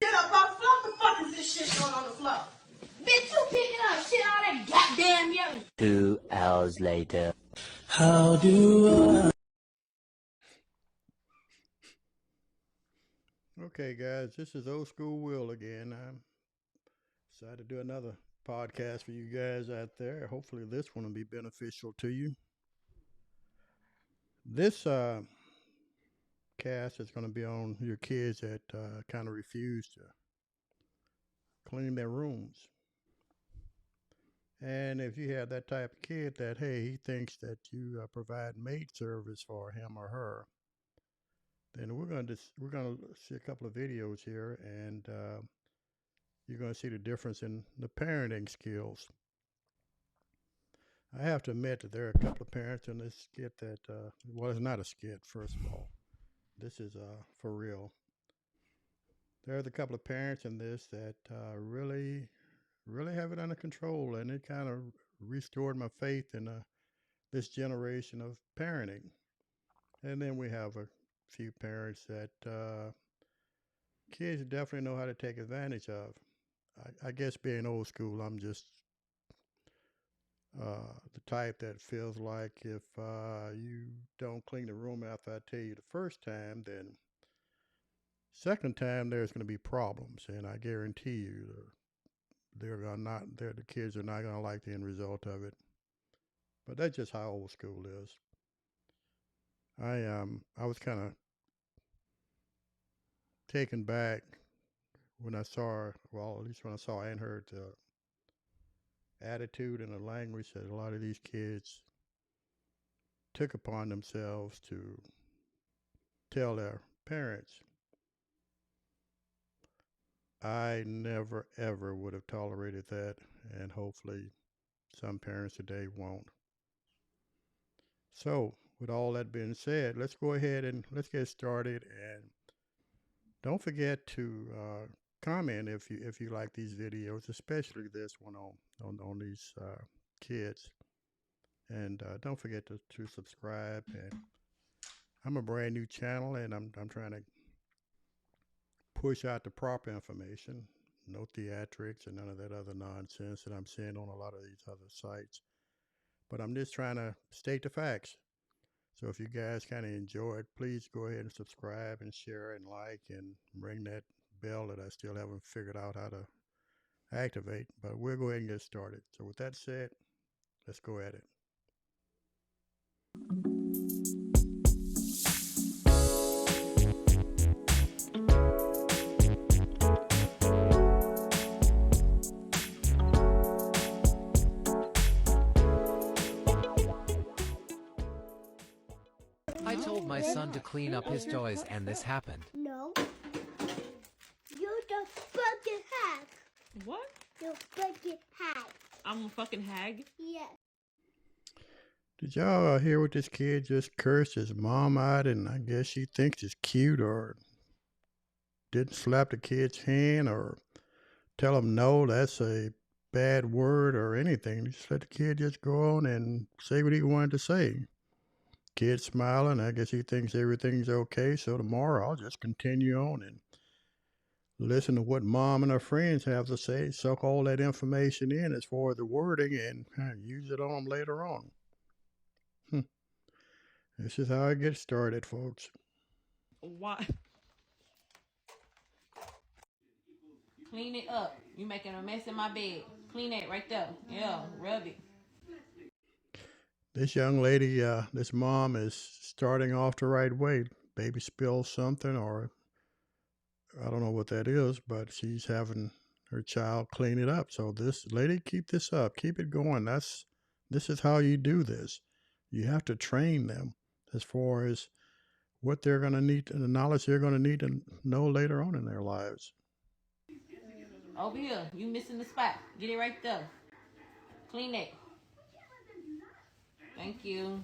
Get up off the floor. What the fuck is this shit going on the floor? Bitch, you picking up shit all that goddamn yelling. 2 hours later. How do I? Okay, guys, this is Old School Will again. I'm decided to do another podcast for you guys out there. Hopefully, this one will be beneficial to you. This cast is going to be on your kids that kind of refuse to clean their rooms. And if you have that type of kid that, hey, he thinks that you provide maid service for him or her, then we're going to see a couple of videos here, and you're going to see the difference in the parenting skills. I have to admit that there are a couple of parents in this skit that, well, it's not a skit, first of all. This is for real. There's a couple of parents in this that really have it under control, and it kind of restored my faith in this generation of parenting. And then we have a few parents that kids definitely know how to take advantage of. I guess being old school, I'm just the type that feels like if you don't clean the room after I tell you the first time, then second time there's going to be problems, and I guarantee you the kids are not going to like the end result of it. But that's just how old school is. I was kind of taken back when I saw, well, at least when I saw and heard the attitude and the language that a lot of these kids took upon themselves to tell their parents. I never, ever would have tolerated that, and hopefully some parents today won't. So, with all that being said, let's go ahead and let's get started. And don't forget to comment if you like these videos, especially this one on these kids. And don't forget to subscribe. And I'm a brand new channel, and I'm trying to push out the proper information, no theatrics and none of that other nonsense that I'm seeing on a lot of these other sites. But I'm just trying to state the facts. So if you guys kind of enjoy it, please go ahead and subscribe and share and like and ring that bell that I still haven't figured out how to activate. But we'll go ahead and get started. So with that said, let's go at it. I told my son to clean up his toys, and this happened. No. You're the fucking hag. What? You're fucking hag. I'm a fucking hag? Yes. Did y'all hear what this kid just cursed his mom out, and I guess she thinks it's cute, or didn't slap the kid's hand or tell him no, that's a bad word or anything. Just let the kid just go on and say what he wanted to say. Kid smiling. I guess he thinks everything's okay. So tomorrow I'll just continue on and listen to what mom and her friends have to say, suck all that information in as far as the wording, and use it on them later on. This is how I get started, folks. Why? Clean it up. You making a mess in my bed. Clean it right there. Yeah, rub it. This young lady, this mom is starting off the right way. Baby spills something, or I don't know what that is, but she's having her child clean it up. So this lady, keep this up. Keep it going. This is how you do this. You have to train them as far as what they're going to need, and the knowledge they're going to need to know later on in their lives. Over here. You missing the spot. Get it right there. Clean it. Thank you.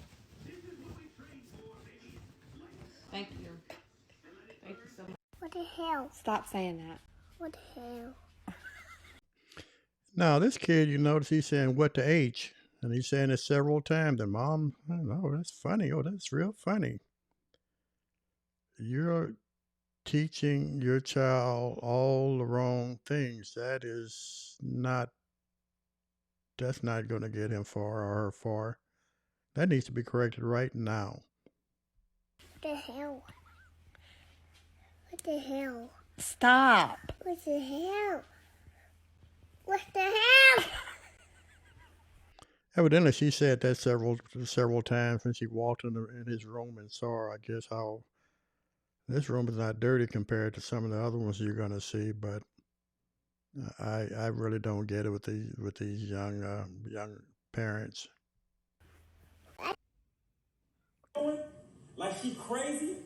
Thank you. Thank you so much. What the hell? Stop saying that. What the hell? Now, this kid, you notice he's saying, what to H? And he's saying it several times. And mom, oh, that's funny. Oh, that's real funny. You're teaching your child all the wrong things, that's not going to get him far or her far. That needs to be corrected right now. What the hell? What the hell? Stop. What the hell? What the hell? Evidently, she said that several times when she walked in his room and saw, I guess, how this room is not dirty compared to some of the other ones you're going to see. But I really don't get it with these young parents. Like she crazy,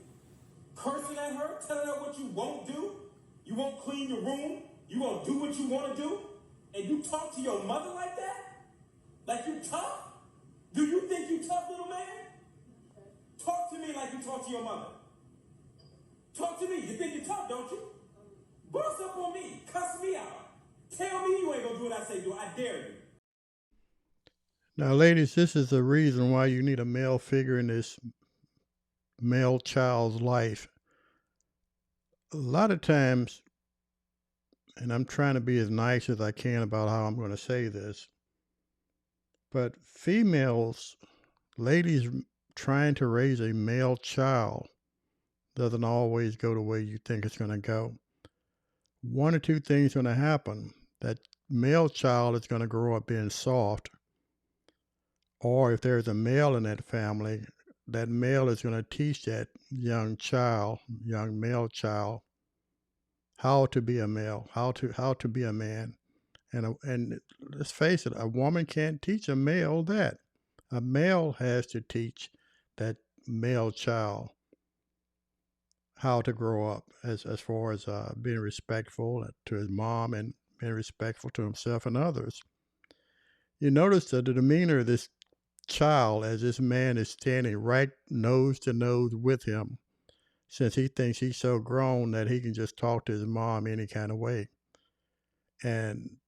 cursing at her, telling her what you won't do. You won't clean your room. You won't do what you want to do. And you talk to your mother like that? Like you tough? Do you think you tough, little man? Talk to me like you talk to your mother. Talk to me. You think you're tough, don't you? Bust up on me. Cuss me out. Tell me you ain't gonna do what I say do. I dare you. Now, ladies, this is the reason why you need a male figure in this male child's life. A lot of times, and I'm trying to be as nice as I can about how I'm going to say this, but females, ladies trying to raise a male child doesn't always go the way you think it's going to go. One or two things are going to happen. That male child is going to grow up being soft, or if there's a male in that family, that male is going to teach that young male child, how to be a male, how to be a man. And let's face it, a woman can't teach a male that. A male has to teach that male child how to grow up as far as being respectful to his mom and being respectful to himself and others. You notice that the demeanor of this child as this man is standing right nose to nose with him, since he thinks he's so grown that he can just talk to his mom any kind of way. And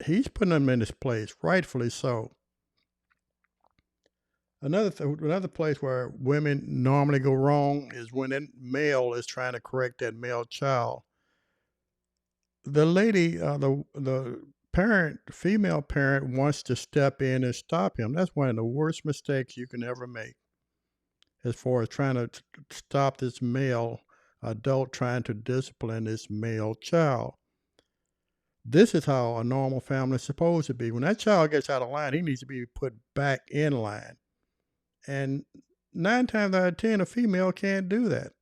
he's putting him in his place, rightfully so. Another place where women normally go wrong is when that male is trying to correct that male child. The lady, the female parent wants to step in and stop him. That's one of the worst mistakes you can ever make, as far as trying to stop this male adult trying to discipline this male child. This is how a normal family is supposed to be. When that child gets out of line, he needs to be put back in line. And 9 times out of 10, a female can't do that.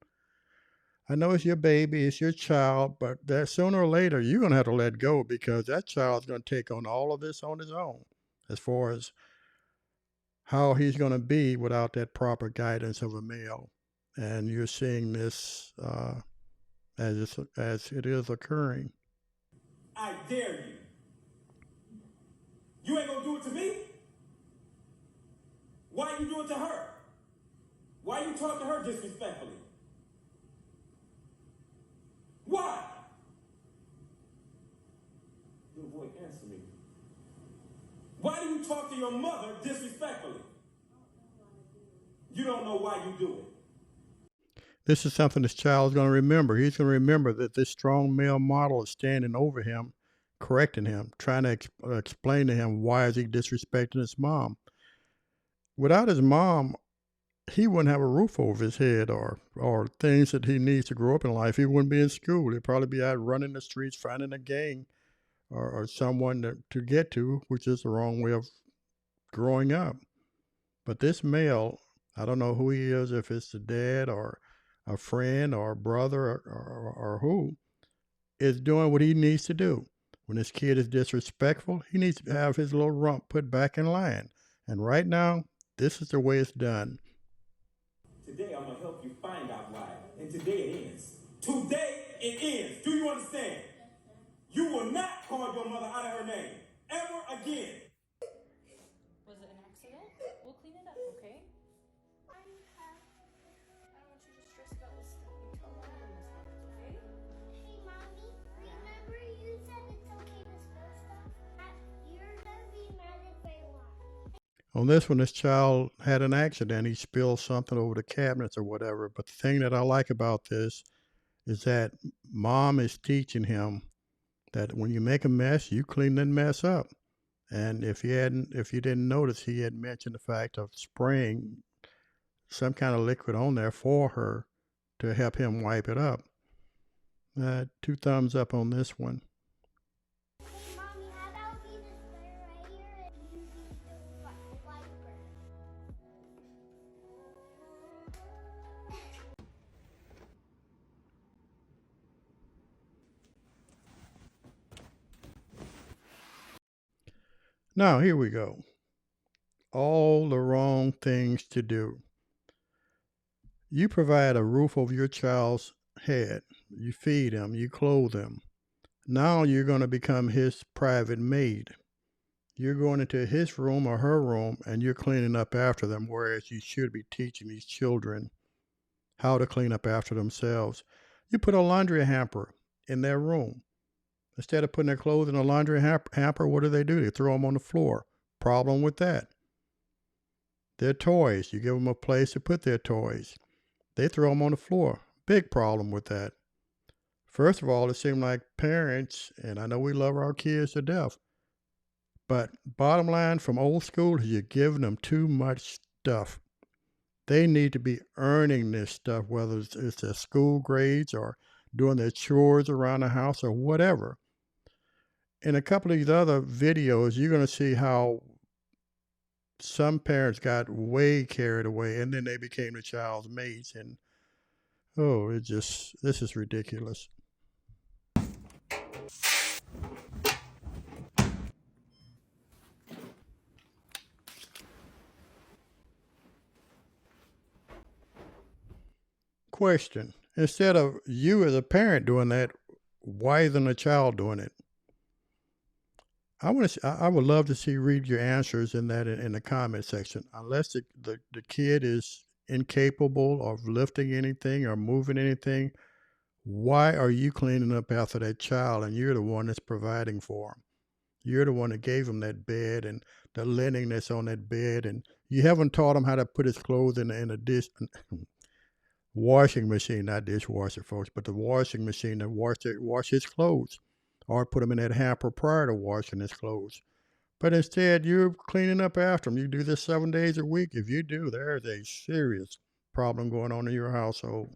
I know it's your baby, it's your child, but that sooner or later, you're going to have to let go, because that child's going to take on all of this on his own, as far as how he's going to be without that proper guidance of a male. And you're seeing this as it is occurring. I dare you. You ain't going to do it to me? Why you do it to her? Why you talk to her disrespectfully? Why? Little boy, answer me. Why do you talk to your mother disrespectfully? You don't know why you do it. This is something this child is going to remember. He's going to remember that this strong male model is standing over him, correcting him, trying to explain to him why is he disrespecting his mom. Without his mom, he wouldn't have a roof over his head or things that he needs to grow up in life. He wouldn't be in school. He'd probably be out running the streets, finding a gang or someone to get to, which is the wrong way of growing up. But this male, I don't know who he is, if it's the dad or a friend or a brother or who, is doing what he needs to do. When this kid is disrespectful, he needs to have his little rump put back in line. And right now, this is the way it's done. Today, I'm going to help you find out why. And today it ends. Today it ends. Do you understand? You will not call your mother out of her name ever again. Was it an accident? We'll clean it up, okay? I don't want you to stress about this stuff. You tell Mom this stuff, okay? Hey, Mommy, remember you said it's okay to spill stuff? You're gonna be mad if I want. On this one, this child had an accident. He spilled something over the cabinets or whatever. But the thing that I like about this is that mom is teaching him that when you make a mess, you clean that mess up. And if you didn't notice, he had mentioned the fact of spraying some kind of liquid on there for her to help him wipe it up. 2 thumbs up on this one. Hey, Mommy, how about we just put it right here and you use the wiper? Now, here we go. All the wrong things to do. You provide a roof over your child's head. You feed him, you clothe him. Now you're going to become his private maid. You're going into his room or her room and you're cleaning up after them, whereas you should be teaching these children how to clean up after themselves. You put a laundry hamper in their room. Instead of putting their clothes in a laundry hamper, what do? They throw them on the floor. Problem with that. Their toys, you give them a place to put their toys. They throw them on the floor. Big problem with that. First of all, it seems like parents, and I know we love our kids to death, but bottom line from old school is you're giving them too much stuff. They need to be earning this stuff, whether it's their school grades or doing their chores around the house or whatever. In a couple of these other videos, you're going to see how some parents got way carried away and then they became the child's mates. And, oh, this is ridiculous. Question. Instead of you as a parent doing that, why isn't the child doing it? I would love to read your answers in the comment section. Unless the kid is incapable of lifting anything or moving anything, why are you cleaning up after that child and you're the one that's providing for him? You're the one that gave him that bed and the linen that's on that bed, and you haven't taught him how to put his clothes in a washing machine, not dishwasher, folks, but the washing machine that wash his clothes, or put them in that hamper prior to washing his clothes. But instead, you're cleaning up after him. You do this 7 days a week. If you do, there's a serious problem going on in your household.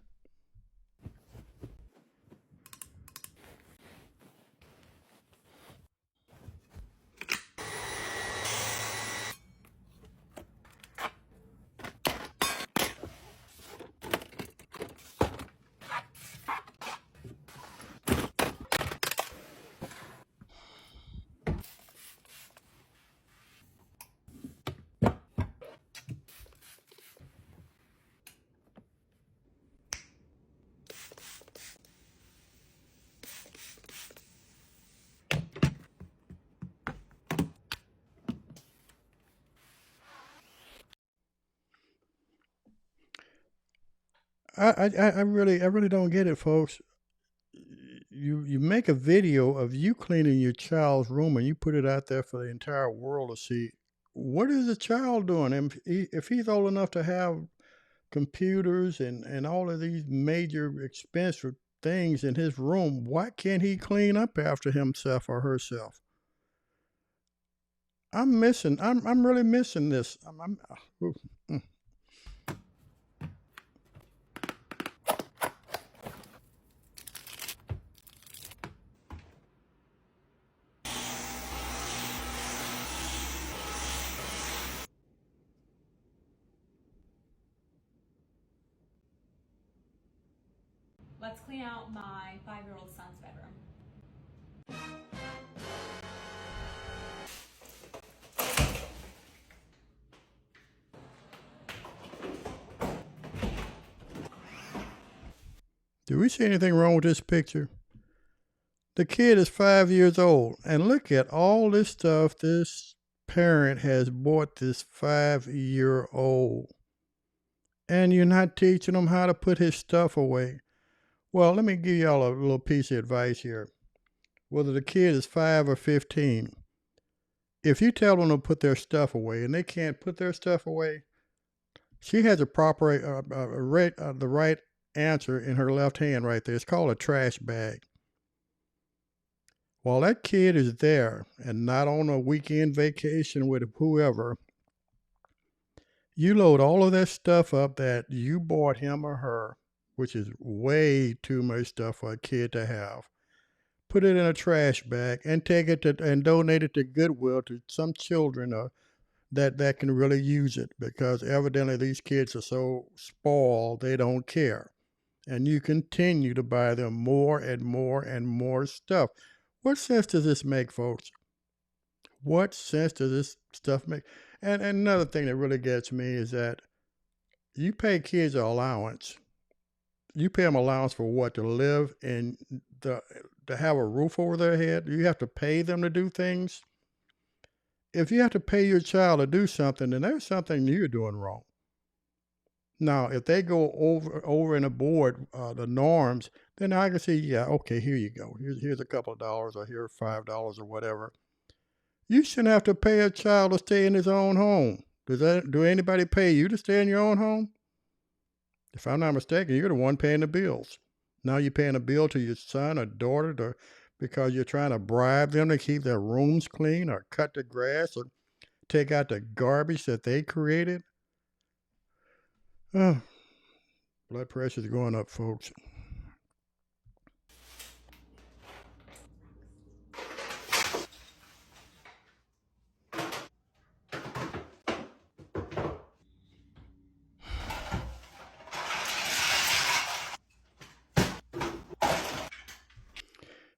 I really don't get it, folks. You make a video of you cleaning your child's room and you put it out there for the entire world to see. What is the child doing? And if he's old enough to have computers and all of these major expensive things in his room, why can't he clean up after himself or herself? I'm really missing this. Let's clean out my 5-year-old son's bedroom. Do we see anything wrong with this picture? The kid is 5 years old, and look at all this stuff this parent has bought this 5-year-old. And you're not teaching him how to put his stuff away. Well, let me give y'all a little piece of advice here. Whether the kid is 5 or 15, if you tell them to put their stuff away and they can't put their stuff away, she has a proper the right answer in her left hand right there. It's called a trash bag. While that kid is there and not on a weekend vacation with whoever, you load all of that stuff up that you bought him or her, which is way too much stuff for a kid to have. Put it in a trash bag and take it to, and donate it to Goodwill to some children that can really use it, because evidently these kids are so spoiled they don't care. And you continue to buy them more and more and more stuff. What sense does this make, folks? What sense does this stuff make? And another thing that really gets me is that you pay kids an allowance. You pay them allowance for what? To live and to have a roof over their head. You have to pay them to do things. If you have to pay your child to do something, then there's something you're doing wrong. Now, if they go over and aboard the norms, then I can see, yeah, okay, here you go. Here's a couple of dollars, or here's $5 or whatever. You shouldn't have to pay a child to stay in his own home. Do anybody pay you to stay in your own home? If I'm not mistaken, you're the one paying the bills. Now you're paying a bill to your son or daughter because you're trying to bribe them to keep their rooms clean, or cut the grass, or take out the garbage that they created. Oh, blood pressure's going up, folks.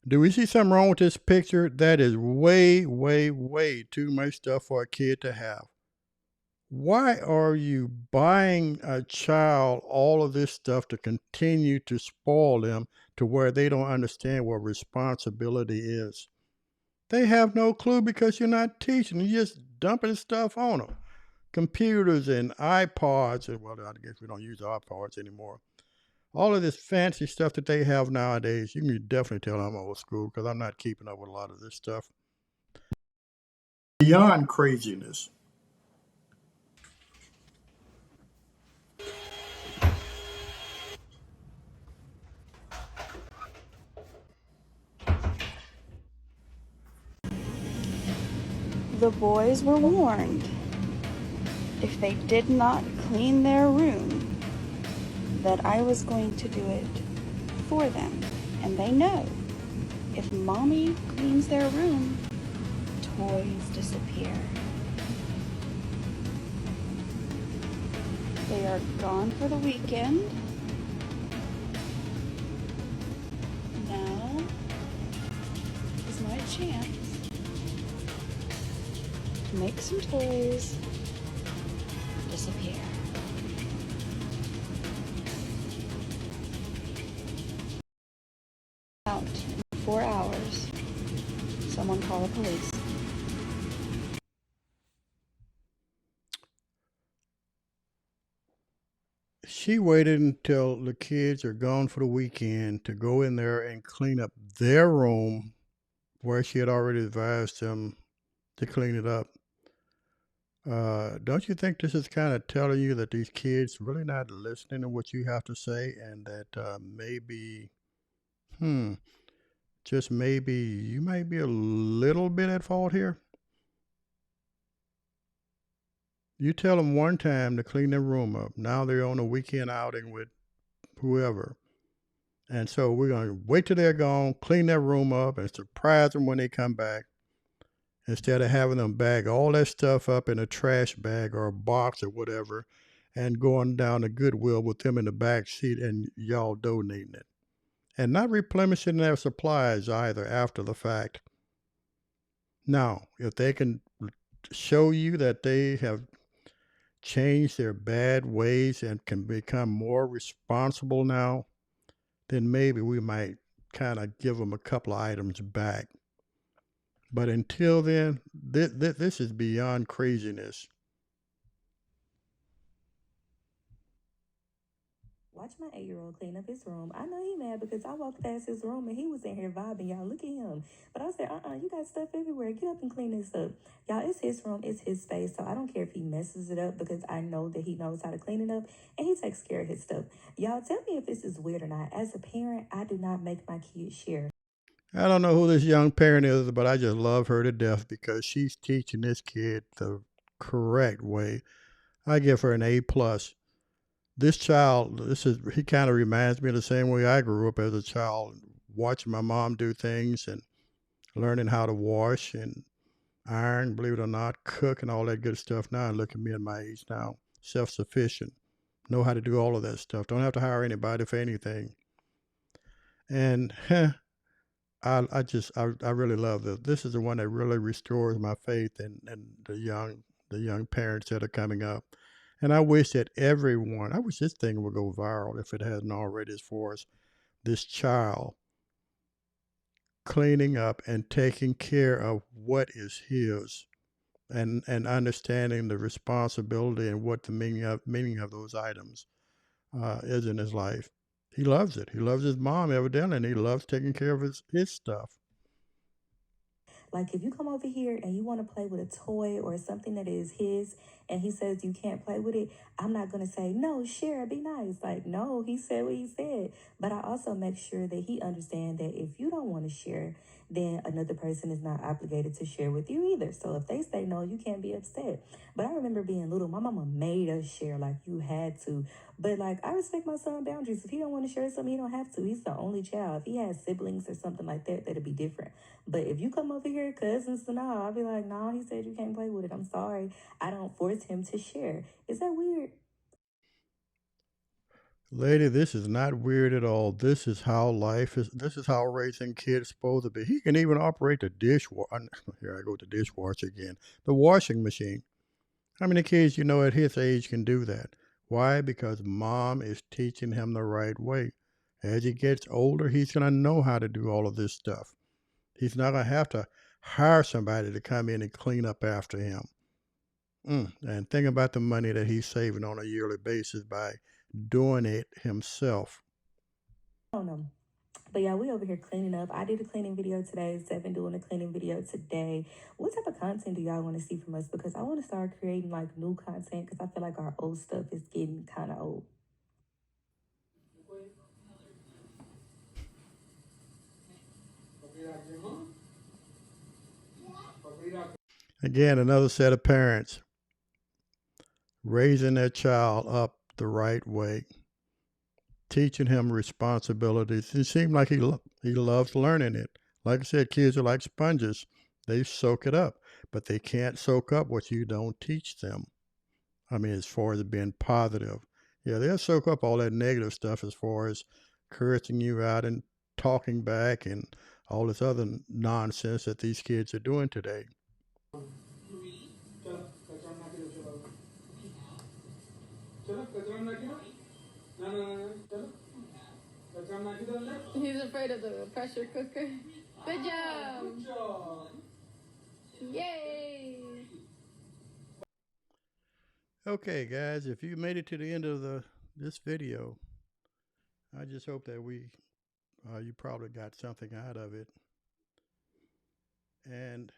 Do we see something wrong with this picture? That is way, way, way too much stuff for a kid to have. Why are you buying a child all of this stuff to continue to spoil them to where they don't understand what responsibility is? They have no clue because you're not teaching. You're just dumping stuff on them. Computers and iPods, and well, I guess we don't use iPods anymore. All of this fancy stuff that they have nowadays, you can definitely tell I'm old school because I'm not keeping up with a lot of this stuff. Beyond craziness. The boys were warned if they did not clean their room that I was going to do it for them. And they know if mommy cleans their room, toys disappear. They are gone for the weekend. Now is my chance to make some toys disappear. Out in 4 hours. Someone call the police. She waited until the kids are gone for the weekend to go in there and clean up their room where she had already advised them to clean it up. Don't you think this is kind of telling you that these kids really not listening to what you have to say, and that maybe, just maybe you might be a little bit at fault here? You tell them one time to clean their room up. Now they're on a weekend outing with whoever. And so we're going to wait till they're gone, clean their room up, and surprise them when they come back, instead of having them bag all that stuff up in a trash bag or a box or whatever and going down to Goodwill with them in the back seat and y'all donating it. And not replenishing their supplies either after the fact. Now, if they can show you that they have changed their bad ways and can become more responsible now, then maybe we might kind of give them a couple of items back. But until then, this is beyond craziness. watch my 8-year-old clean up his room. I know he mad because I walked past his room and he was in here vibing. Y'all, look at him. But I said, you got stuff everywhere. Get up and clean this up. Y'all, it's his room. It's his space. So I don't care if he messes it up because I know that he knows how to clean it up and he takes care of his stuff. Y'all, tell me if this is weird or not. As a parent, I do not make my kids share. I don't know who this young parent is, but I just love her to death because she's teaching this kid the correct way. I give her an A+. This child, he kind of reminds me of the same way I grew up as a child, watching my mom do things and learning how to wash and iron, believe it or not, cook and all that good stuff now. And look at me at my age now, self-sufficient, know how to do all of that stuff. Don't have to hire anybody for anything. And I really love this. This is the one that really restores my faith in the young parents that are coming up. And I wish that I wish this thing would go viral if it hasn't already, as far as this child cleaning up and taking care of what is his and understanding the responsibility and what the meaning of those items is in his life. He loves it. He loves his mom, evidently, and he loves taking care of his stuff. Like, if you come over here and you want to play with a toy or something that is his and he says you can't play with it, I'm not going to say, no, share, be nice. Like, no, he said what he said. But I also make sure that he understands that if you don't want to share, then another person is not obligated to share with you either. So if they say no, you can't be upset. But I remember being little, my mama made us share, like you had to. But like, I respect my son's boundaries. If he don't want to share something, he don't have to. He's the only child. If he has siblings or something like that, that'd be different. But if you come over here, cousins and all, I'll be like, no, he said you can't play with it. I'm sorry. I don't force him to share. Is that weird? Lady, this is not weird at all. This is how life is. This is how raising kids is supposed to be. He can even operate the dishwasher. Here I go with the dishwasher again. The washing machine. How many kids you know at his age can do that? Why? Because mom is teaching him the right way. As he gets older, he's going to know how to do all of this stuff. He's not going to have to hire somebody to come in and clean up after him. And think about the money that he's saving on a yearly basis by doing it himself. I don't know. But yeah, we over here cleaning up. I did a cleaning video today. Seven doing a cleaning video today. What type of content do y'all want to see from us? Because I want to start creating like new content because I feel like our old stuff is getting kind of old. Again, another set of parents raising their child up the right way, teaching him responsibilities. It seems like he loves learning it. Like I said, kids are like sponges. They soak it up, but they can't soak up what you don't teach them. I mean, as far as being positive. Yeah, they'll soak up all that negative stuff as far as cursing you out and talking back and all this other nonsense that these kids are doing today. He's afraid of the pressure cooker. Good job. Yay. Okay, guys, if you made it to the end of this video, I just hope that you probably got something out of it. And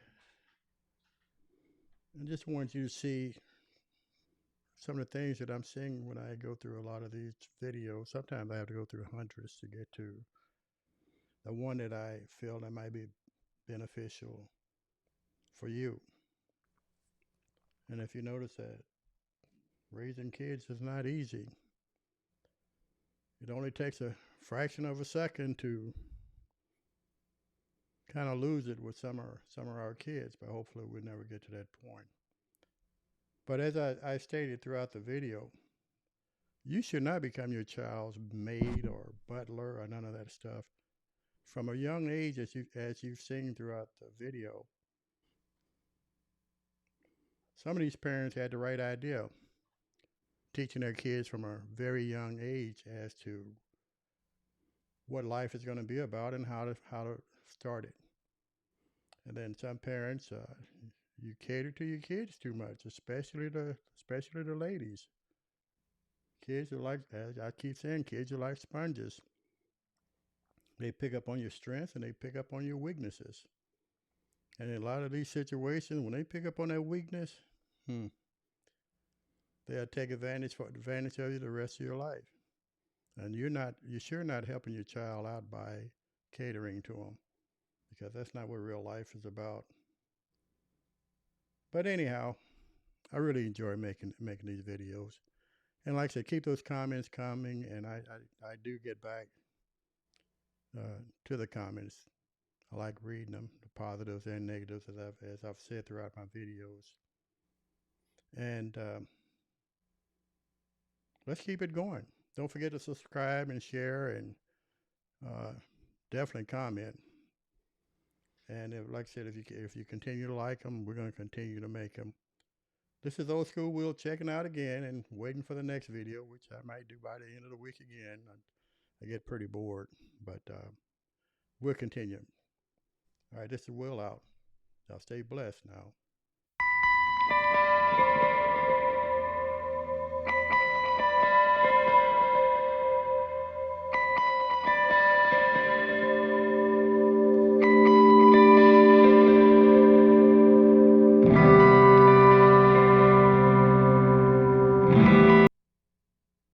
I just want you to see some of the things that I'm seeing when I go through a lot of these videos. Sometimes I have to go through hundreds to get to the one that I feel that might be beneficial for you. And if you notice that raising kids is not easy. It only takes a fraction of a second to kind of lose it with some of our kids, but hopefully we'll never get to that point. But as I stated throughout the video, you should not become your child's maid or butler or none of that stuff. From a young age, as you've seen throughout the video, some of these parents had the right idea, teaching their kids from a very young age as to what life is going to be about and how to start it. And then some parents, you cater to your kids too much, especially the ladies. Kids are like, as I keep saying, kids are like sponges. They pick up on your strengths and they pick up on your weaknesses. And in a lot of these situations, when they pick up on that weakness, they'll take advantage of you the rest of your life. And you're sure not helping your child out by catering to them, because that's not what real life is about. But anyhow, I really enjoy making these videos. And like I said, keep those comments coming, and I do get back to the comments. I like reading them, the positives and negatives, as I've said throughout my videos. And let's keep it going. Don't forget to subscribe and share, and definitely comment. And like I said, if you continue to like them, we're going to continue to make them. This is Old School Will checking out again and waiting for the next video, which I might do by the end of the week again. I get pretty bored, but we'll continue. All right, this is Will out. Y'all stay blessed now.